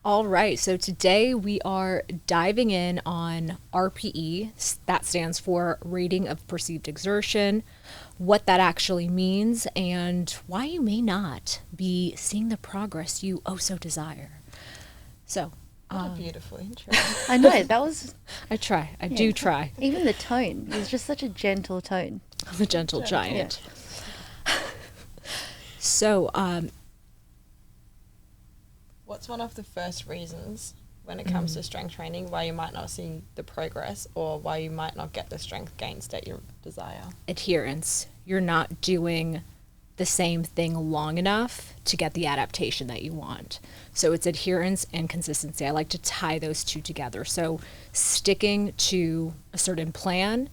All right, so today we are diving in on RPE. That stands for Rating of Perceived Exertion, what that actually means, and why you may not be seeing the progress you oh so desire. So, What a beautiful intro. I know, that was, I try. I yeah. do try. Even the tone is just such a gentle tone. I'm a gentle Gentle. giant. So, What's one of the first reasons when it comes to strength training why you might not see the progress or why you might not get the strength gains that you desire? adherence. You're not doing the same thing long enough to get the adaptation that you want. So it's adherence and consistency. I like to tie those two together. So sticking to a certain plan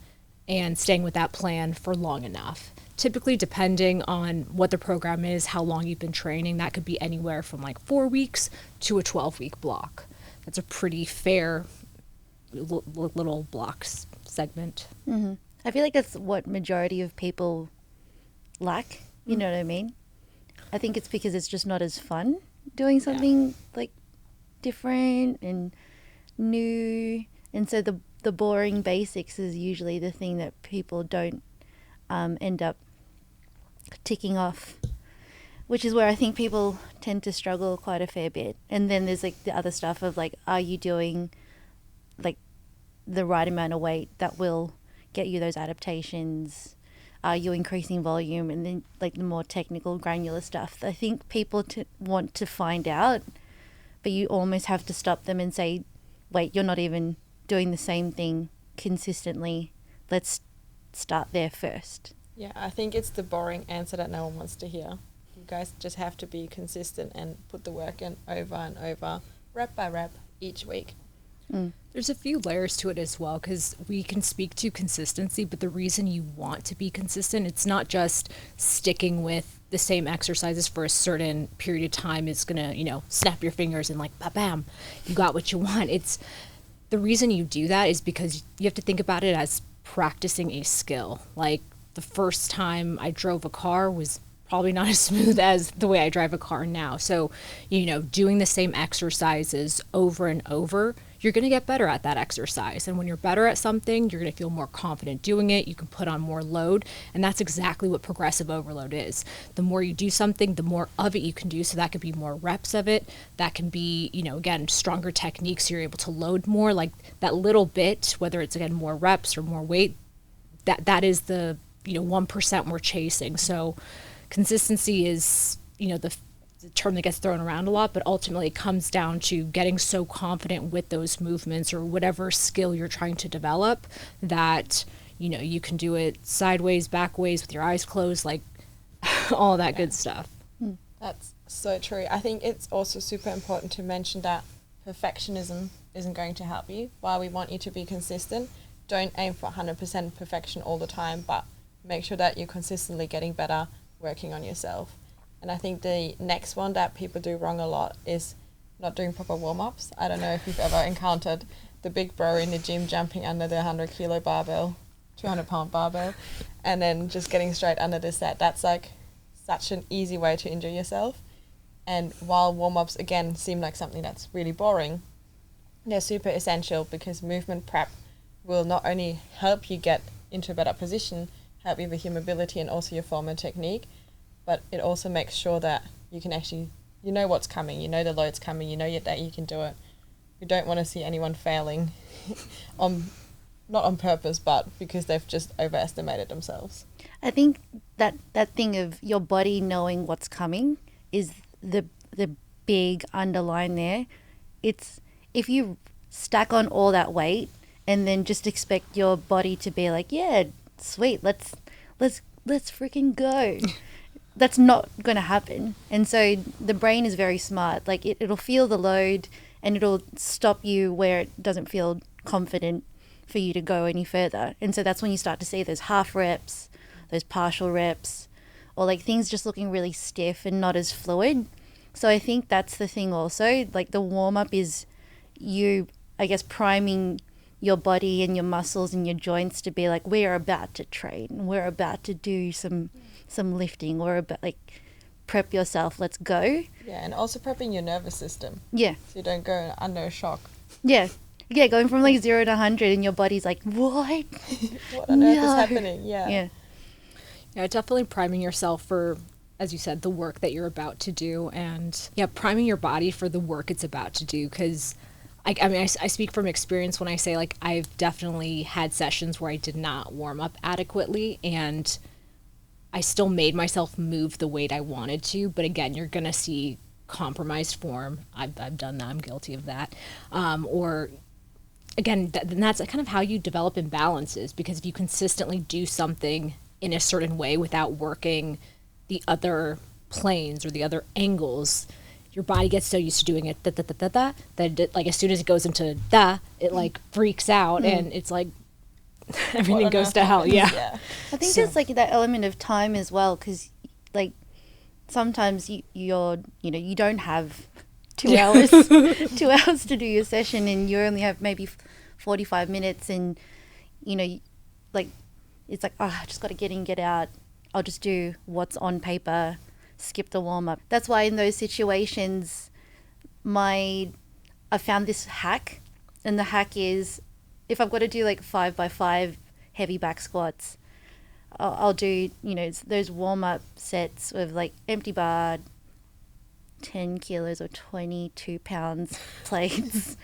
and staying with that plan for long enough. Typically, depending on what the program is, how long you've been training, that could be anywhere from like 4 weeks to a 12-week block. That's a pretty fair little blocks segment. I feel like that's what majority of people lack. You know what I mean? I think it's because it's just not as fun doing something like different and new. And so the boring basics is usually the thing that people don't end up ticking off, which is where I think people tend to struggle quite a fair bit. And then there's like the other stuff of like, are you doing like the right amount of weight that will get you those adaptations? Are you increasing volume? And then like the more technical, granular stuff. I think people want to find out, but you almost have to stop them and say, wait, you're not even doing the same thing consistently. Let's start there first. Yeah, I think it's the boring answer that no one wants to hear. You guys just have to be consistent and put the work in over and over, rep by rep, each week. There's a few layers to it as well, because we can speak to consistency, but the reason you want to be consistent, it's not just sticking with the same exercises for a certain period of time. It's going to, snap your fingers and like, bam, you got what you want. It's the reason you do that is because you have to think about it as practicing a skill. Like the first time I drove a car was probably not as smooth as the way I drive a car now. So, doing the same exercises over and over, you're going to get better at that exercise. And when you're better at something, you're going to feel more confident doing it. You can put on more load. And that's exactly what progressive overload is. The more you do something, the more of it you can do. So that could be more reps of it. That can be, again, stronger techniques. You're able to load more. Like that little bit, whether it's, again, more reps or more weight, that is the, 1% we're chasing. So consistency is, the term that gets thrown around a lot, but ultimately it comes down to getting so confident with those movements or whatever skill you're trying to develop that, you can do it sideways, backways, with your eyes closed, like all that good stuff. That's so true. I think it's also super important to mention that perfectionism isn't going to help you. While we want you to be consistent, don't aim for 100% perfection all the time, but make sure that you're consistently getting better, working on yourself. And I think the next one that people do wrong a lot is not doing proper warm-ups. I don't know if you've ever encountered the big bro in the gym jumping under the 100-kilo barbell, 200-pound barbell, and then just getting straight under the set. That's like such an easy way to injure yourself. And while warm-ups, again, seem like something that's really boring, they're super essential because movement prep will not only help you get into a better position, help you with your mobility and also your form and technique, but it also makes sure that you can actually, what's coming, the load's coming, that you can do it. You don't want to see anyone failing not on purpose, but because they've just overestimated themselves. I think that thing of your body knowing what's coming is the big underline there. It's if you stack on all that weight and then just expect your body to be like, yeah, sweet, let's freaking go. That's not going to happen. And so the brain is very smart. Like it'll feel the load and it'll stop you where it doesn't feel confident for you to go any further. And so that's when you start to see those half reps, those partial reps, or like things just looking really stiff and not as fluid. So I think that's the thing also. Like the warm up is you, I guess, priming your body and your muscles and your joints to be like, we're about to train, we're about to do some lifting, we're about like prep yourself, let's go. Yeah, and also prepping your nervous system Yeah. so you don't go under a shock. Yeah. Yeah, going from like 0 to 100 and your body's like, what? What on earth is No. happening? Yeah. Yeah. Yeah, definitely priming yourself for, as you said, the work that you're about to do. And yeah, priming your body for the work it's about to do. Because I mean, I speak from experience when I say, like, I've definitely had sessions where I did not warm up adequately, and I still made myself move the weight I wanted to. But again, you're going to see compromised form. I've done that. I'm guilty of that. Or again, then that's kind of how you develop imbalances, because if you consistently do something in a certain way without working the other planes or the other angles, your body gets so used to doing it that like as soon as it goes into it like freaks out and it's like everything goes to hell. Yeah. I think there's like that element of time as well, because like sometimes you don't have 2 hours 2 hours to do your session, and you only have maybe 45 minutes, and like it's like, oh, I just got to get in, get out. I'll just do what's on paper, skip the warm up. That's why in those situations I found this hack, and the hack is, if I've got to do like 5x5 heavy back squats, I'll do, those warm up sets with like empty bar, 10 kilos or 22 pounds plates.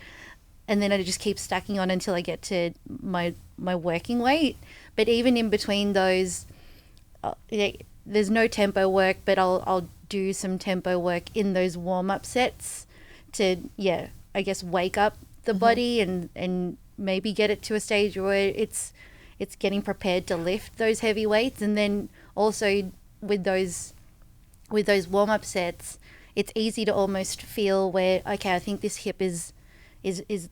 And then I just keep stacking on until I get to my working weight. But even in between those, there's no tempo work, but I'll do some tempo work in those warm-up sets to, I guess wake up the body and maybe get it to a stage where it's getting prepared to lift those heavy weights. And then also with those warm-up sets, it's easy to almost feel where, okay, I think this hip is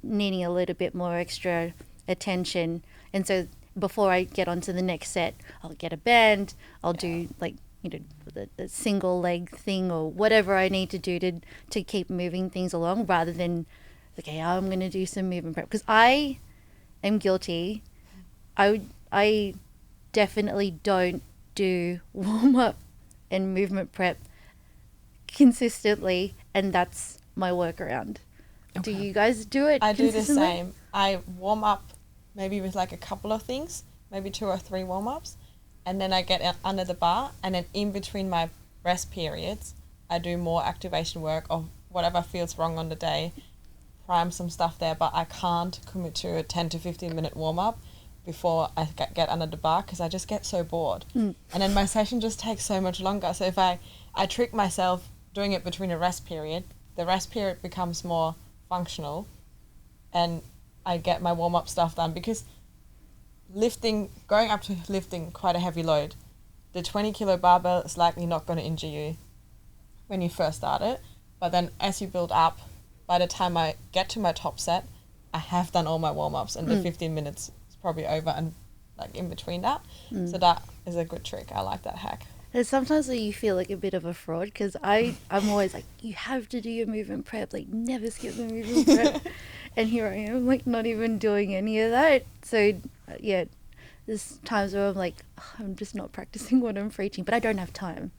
needing a little bit more extra attention. And so before I get onto the next set, I'll get a band, I'll do like, the single leg thing or whatever I need to do to keep moving things along, rather than, okay, I'm going to do some movement prep. Because I am guilty. I definitely don't do warm up and movement prep consistently, and that's my workaround. Okay. Do you guys do it? I do the same. I warm up maybe with like a couple of things, maybe 2 or 3 warm-ups, and then I get under the bar, and then in between my rest periods, I do more activation work of whatever feels wrong on the day, prime some stuff there, but I can't commit to a 10 to 15 minute warm-up before I get under the bar, because I just get so bored. And then my session just takes so much longer. So if I trick myself doing it between a rest period, the rest period becomes more functional, and I get my warm-up stuff done, because going up to lifting quite a heavy load, the 20 kilo barbell is likely not going to injure you when you first start it, but then as you build up, by the time I get to my top set, I have done all my warm-ups, and the 15 minutes is probably over, and like in between that. So that is a good trick. I like that hack. And sometimes you feel like a bit of a fraud, because I'm always like, you have to do your movement prep, like never skip the movement prep. And here I am, like not even doing any of that. So there's times where I'm like, I'm just not practicing what I'm preaching, but I don't have time,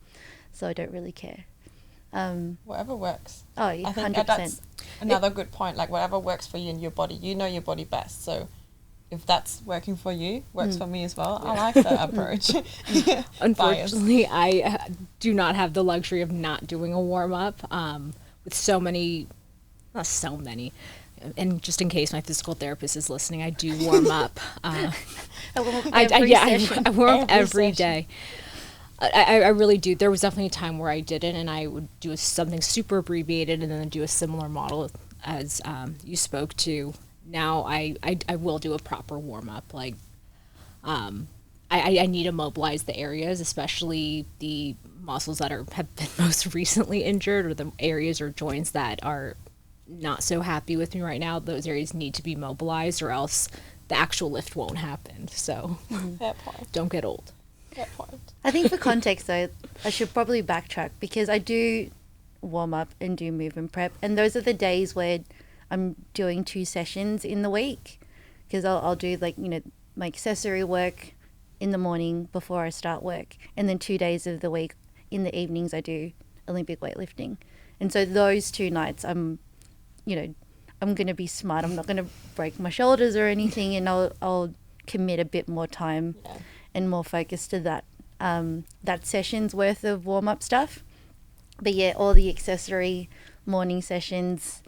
so I don't really care. Whatever works. Oh, yeah, I think 100%. that's another good point. Like whatever works for you and your body, you know your body best. So if that's working for you, works for me as well. I like that approach. Unfortunately, I do not have the luxury of not doing a warm-up with so many, not so many, and just in case my physical therapist is listening, I do warm up. I warm up every day. I really do. There was definitely a time where I didn't, and I would do something super abbreviated and then do a similar model as you spoke to. Now I will do a proper warm up. Like I need to mobilize the areas, especially the muscles that have been most recently injured, or the areas or joints that are not so happy with me right now. Those areas need to be mobilized, or else the actual lift won't happen. So Fair point. Don't get old. Fair point. I think for context though, I should probably backtrack, because I do warm up and do movement prep, and those are the days where I'm doing 2 sessions in the week, because I'll do like, my accessory work in the morning before I start work, and then 2 days of the week in the evenings I do Olympic weightlifting. And so those 2 nights I'm going to be smart. I'm not going to break my shoulders or anything, and I'll commit a bit more time and more focus to that session's worth of warm-up stuff. But yeah, all the accessory morning sessions,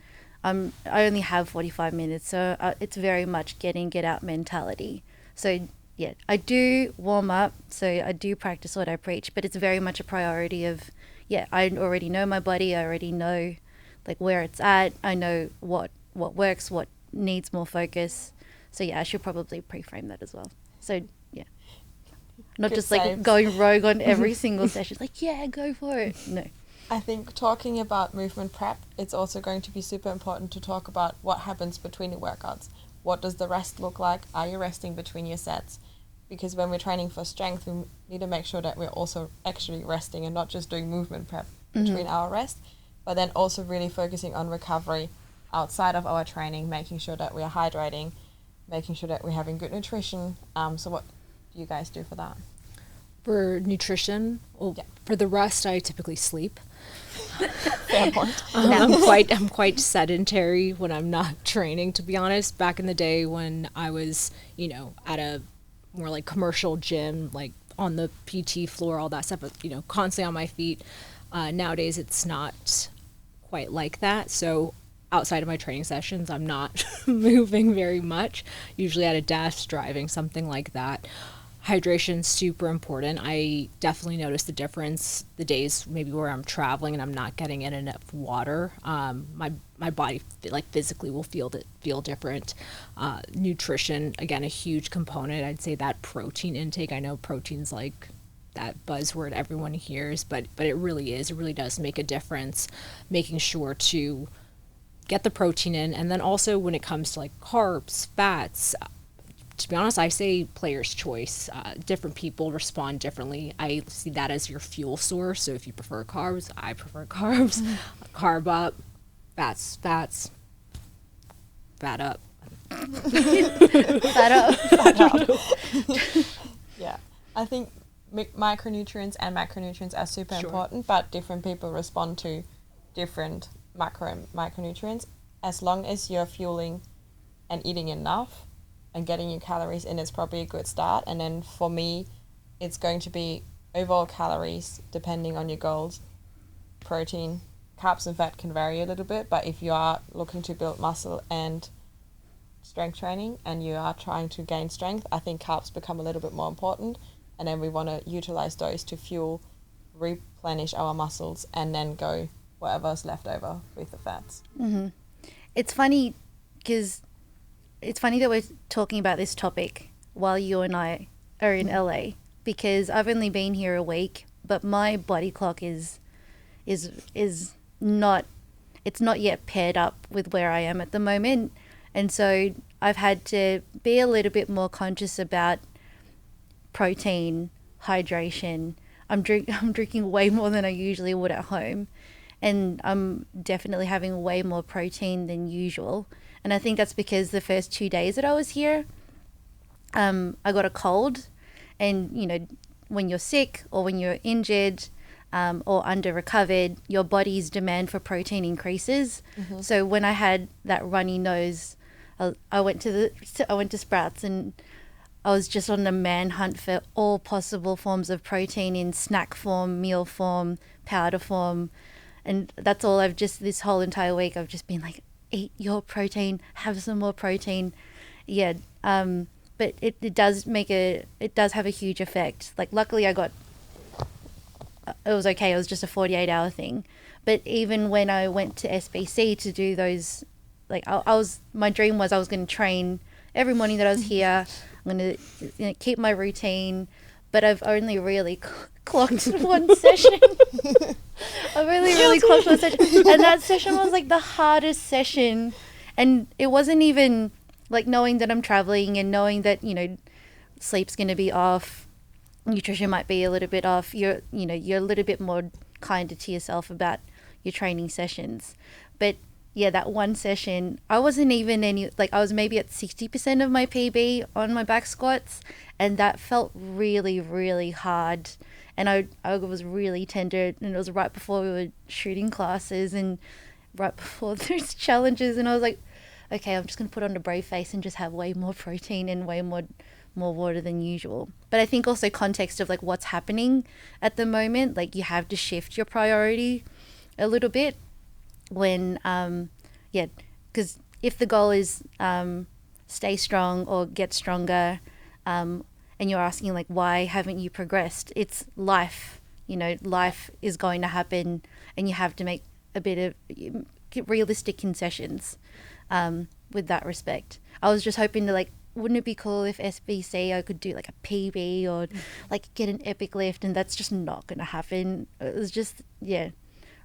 I only have 45 minutes, so it's very much get out mentality. So yeah, I do warm up, so I do practice what I preach, but it's very much a priority of, I already know my body, I already know like where it's at, I know what works, what needs more focus. So yeah, I should probably pre-frame that as well. So yeah, not Good just like save. going rogue on every single session, like go for it. No. I think talking about movement prep, it's also going to be super important to talk about what happens between the workouts. What does the rest look like? Are you resting between your sets? Because when we're training for strength, we need to make sure that we're also actually resting and not just doing movement prep between our rest, but then also really focusing on recovery outside of our training, making sure that we are hydrating, making sure that we're having good nutrition. So what do you guys do for that? For nutrition, for the rest, I typically sleep. Fair point. I'm quite sedentary when I'm not training, to be honest. Back in the day when I was, at a more like commercial gym, like on the PT floor, all that stuff, but, constantly on my feet. Nowadays, it's not quite like that. So outside of my training sessions, I'm not moving very much, usually at a desk, driving, something like that. Hydration is super important. I definitely notice the difference the days maybe where I'm traveling and I'm not getting in enough water. My body like physically will feel different. Nutrition, again, a huge component. I'd say that protein intake. I know protein's like that buzzword everyone hears, but it really is. It really does make a difference. Making sure to get the protein in, and then also when it comes to like carbs, fats. To be honest, I say player's choice. Different people respond differently. I see that as your fuel source. So if you prefer carbs, I prefer carbs. Carb up, fat up. Fat up. Yeah, I think micronutrients and macronutrients are super important, but different people respond to different macro and micronutrients. As long as you're fueling and eating enough and getting your calories in is probably a good start. And then for me, it's going to be overall calories depending on your goals. Protein, carbs and fat can vary a little bit, but if you are looking to build muscle and strength training and you are trying to gain strength, I think carbs become a little bit more important. And then we want to utilize those to fuel, replenish our muscles, and then go whatever's left over with the fats. Mm-hmm. It's funny because it's funny that we're talking about this topic while you and I are in LA, because I've only been here a week, but my body clock is not, it's not yet paired up with where I am at the moment. And so I've had to be a little bit more conscious about protein, hydration. I'm drinking way more than I usually would at home, and I'm definitely having way more protein than usual. And I think that's because the first 2 days that I was here, I got a cold. And, when you're sick or when you're injured or under recovered, your body's demand for protein increases. Mm-hmm. So when I had that runny nose, I went to Sprouts and I was just on the manhunt for all possible forms of protein in snack form, meal form, powder form. And that's all this whole entire week, I've just been like, eat your protein, have some more protein. Yeah. But it does have a huge effect. Like, luckily it was okay. It was just a 48-hour thing. But even when I went to SBC to do those, like my dream was I was going to train every morning that I was here. I'm going to keep my routine, but I've only really clocked one session. I've only really clocked one session. And that session was like the hardest session. And it wasn't even like knowing that I'm traveling and knowing that, sleep's going to be off, nutrition might be a little bit off. You're a little bit more kinder to yourself about your training sessions. But yeah, that one session, I wasn't even I was maybe at 60% of my PB on my back squats, and that felt really, really hard. And I was really tender, and it was right before we were shooting classes and right before those challenges, and I was like, okay, I'm just going to put on a brave face and just have way more protein and way more water than usual. But I think also context of like what's happening at the moment, like you have to shift your priority a little bit when because if the goal is stay strong or get stronger, and you're asking like why haven't you progressed, it's life. Life is going to happen, and you have to make a bit of realistic concessions with that respect. I was just hoping to like, wouldn't it be cool if SBC I could do like a PB or like get an epic lift, and that's just not going to happen. It was just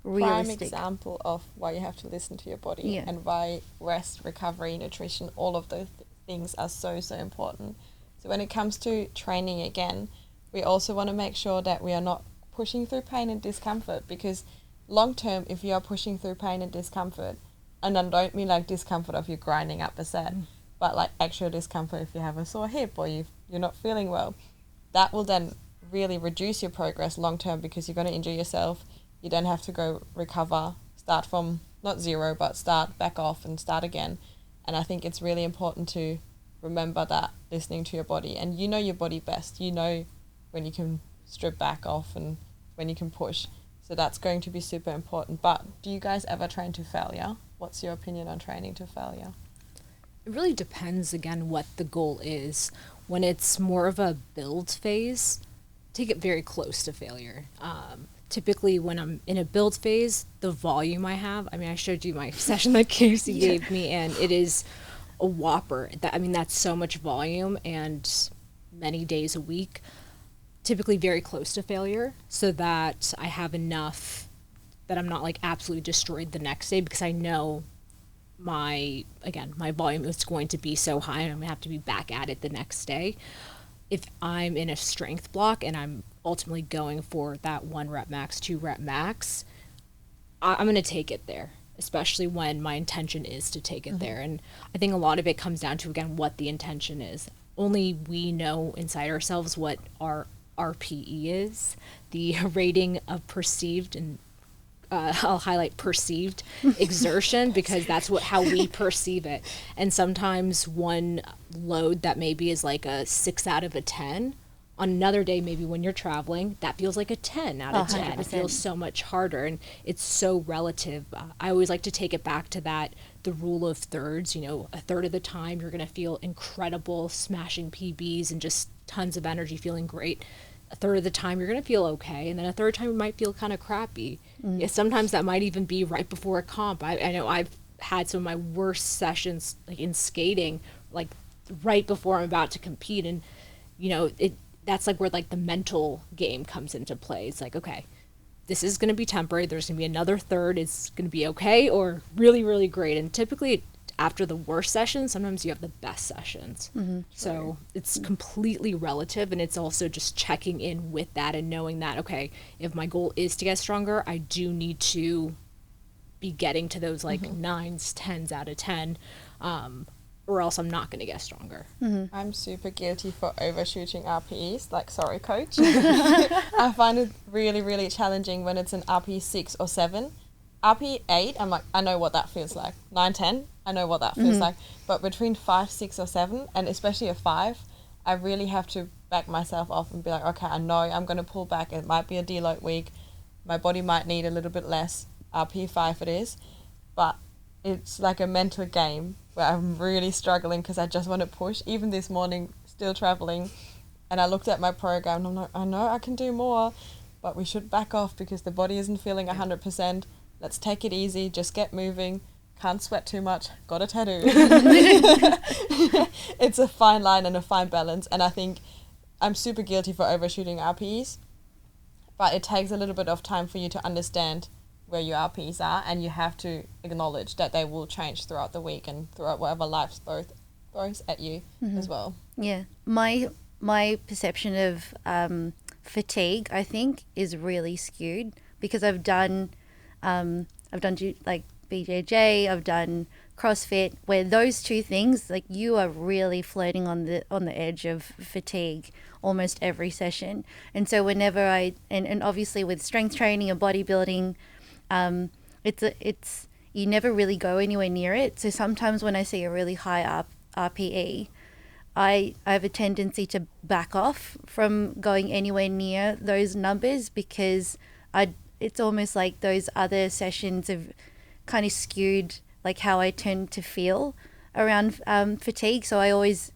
realistic. Prime example of why you have to listen to your body and why rest, recovery, nutrition, all of those things are so important. So when it comes to training again, we also want to make sure that we are not pushing through pain and discomfort, because long term, if you are pushing through pain and discomfort, and I don't mean like discomfort of you grinding up a set, but like actual discomfort if you have a sore hip or you're not feeling well, that will then really reduce your progress long term, because you're going to injure yourself. You don't have to go recover, start from not zero, but start back off and start again. And I think it's really important to remember that, listening to your body, and you know your body best. You know when you can strip back off and when you can push. So that's going to be super important. But do you guys ever train to failure? What's your opinion on training to failure? It really depends, again, what the goal is. When it's more of a build phase, take it very close to failure. Typically, when I'm in a build phase, the volume I have, I showed you my session that Casey gave me, and it is a whopper. That's so much volume and many days a week. Typically very close to failure, so that I have enough that I'm not like absolutely destroyed the next day, because I know my volume is going to be so high and I'm gonna have to be back at it the next day. If I'm in a strength block and I'm ultimately going for that 1 rep max, 2 rep max, I'm gonna take it there, especially when my intention is to take it there. And I think a lot of it comes down to, again, what the intention is. Only we know inside ourselves what our RPE is, the rating of perceived, and I'll highlight perceived exertion, because that's how we perceive it. And sometimes one load that maybe is like a 6 out of a 10, on another day, maybe when you're traveling, that feels like a 10 out of 10. 100%. It feels so much harder, and it's so relative. I always like to take it back to the rule of thirds. A third of the time you're going to feel incredible, smashing PBs and just tons of energy, feeling great. A third of the time you're going to feel okay, and then a third time you might feel kind of crappy. Yeah, sometimes that might even be right before a comp. I know I've had some of my worst sessions like in skating, like right before I'm about to compete, and that's like where like the mental game comes into play. It's like, okay, this is going to be temporary. There's going to be another third. It's going to be okay or really, really great. And typically after the worst sessions, sometimes you have the best sessions. So it's completely relative, and it's also just checking in with that and knowing that, okay, if my goal is to get stronger, I do need to be getting to those like 9s, 10s out of 10, or else I'm not going to get stronger. I'm super guilty for overshooting RPEs. Like, sorry, coach. I find it really, really challenging when it's an RPE 6 or 7. RPE 8, I'm like, I know what that feels like. 9, 10, I know what that feels like. But between 5, 6 or 7, and especially a 5, I really have to back myself off and be like, okay, I know I'm going to pull back. It might be a deload week. My body might need a little bit less. RPE 5 it is. But it's like a mental game where I'm really struggling because I just want to push. Even this morning, still traveling, and I looked at my program and I'm like, I know I can do more, but we should back off because the body isn't feeling 100%. Let's take it easy, just get moving, can't sweat too much, got a tattoo. It's a fine line and a fine balance, and I think I'm super guilty for overshooting RPEs, but it takes a little bit of time for you to understand where your RPEs are, and you have to acknowledge that they will change throughout the week and throughout whatever life throws at you as well. Yeah. My perception of fatigue, I think, is really skewed because I've done like BJJ, I've done CrossFit, where those two things, like, you are really floating on the edge of fatigue almost every session. And so whenever and obviously with strength training and bodybuilding, it's you never really go anywhere near it. So sometimes when I see a really high RPE, I have a tendency to back off from going anywhere near those numbers, because it's almost like those other sessions have kind of skewed like how I tend to feel around fatigue. So I always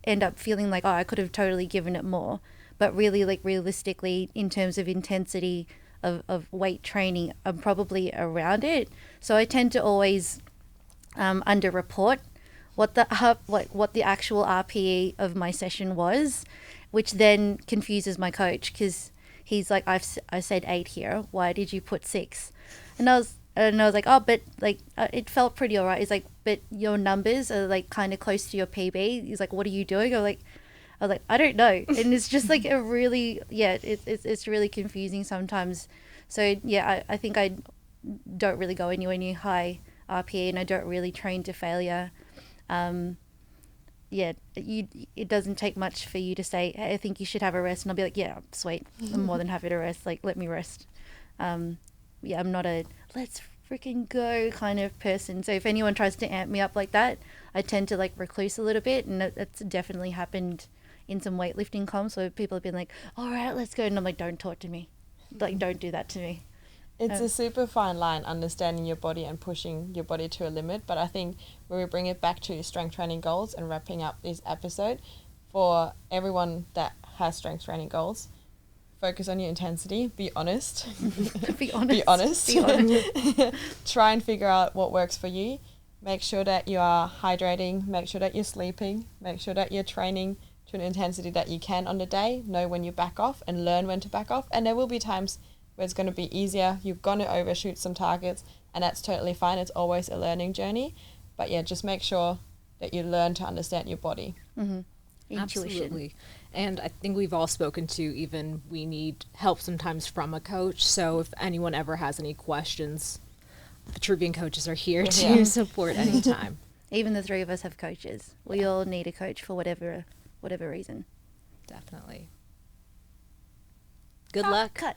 end up feeling like, oh, I could have totally given it more. But really, like realistically, in terms of intensity of weight training, I'm probably around it. So I tend to always underreport what the actual RPE of my session was, which then confuses my coach, because he's like, I said 8 here. Why did you put 6? And I was like, oh, but like it felt pretty alright. He's like, but your numbers are like kind of close to your PB. He's like, what are you doing? I was like, I don't know. And it's just like a really, it's really confusing sometimes. So yeah, I think I don't really go anywhere near high RPE, and I don't really train to failure. It doesn't take much for you to say, hey, I think you should have a rest, and I'll be like, yeah, sweet, I'm more than happy to rest, like let me rest. I'm not a let's freaking go kind of person. So if anyone tries to amp me up like that, I tend to like recluse a little bit, and that's definitely happened in some weightlifting comps where people have been like, all right, let's go, and I'm like, don't talk to me, like don't do that to me. It's a super fine line, understanding your body and pushing your body to a limit. But I think when we bring it back to strength training goals and wrapping up this episode, for everyone that has strength training goals, focus on your intensity. Be honest. Be honest. Be honest. Be honest. Try and figure out what works for you. Make sure that you are hydrating. Make sure that you're sleeping. Make sure that you're training to an intensity that you can on the day. Know when you back off and learn when to back off. And there will be times where it's going to be easier. You're going to overshoot some targets, and that's totally fine. It's always a learning journey. But yeah, just make sure that you learn to understand your body. Mm-hmm. Intuition. Absolutely. And I think we've all spoken to, even we need help sometimes from a coach. So if anyone ever has any questions, Vitruvian coaches are here to support anytime. Even the 3 of us have coaches. We all need a coach for whatever reason. Definitely. Good luck. Cut.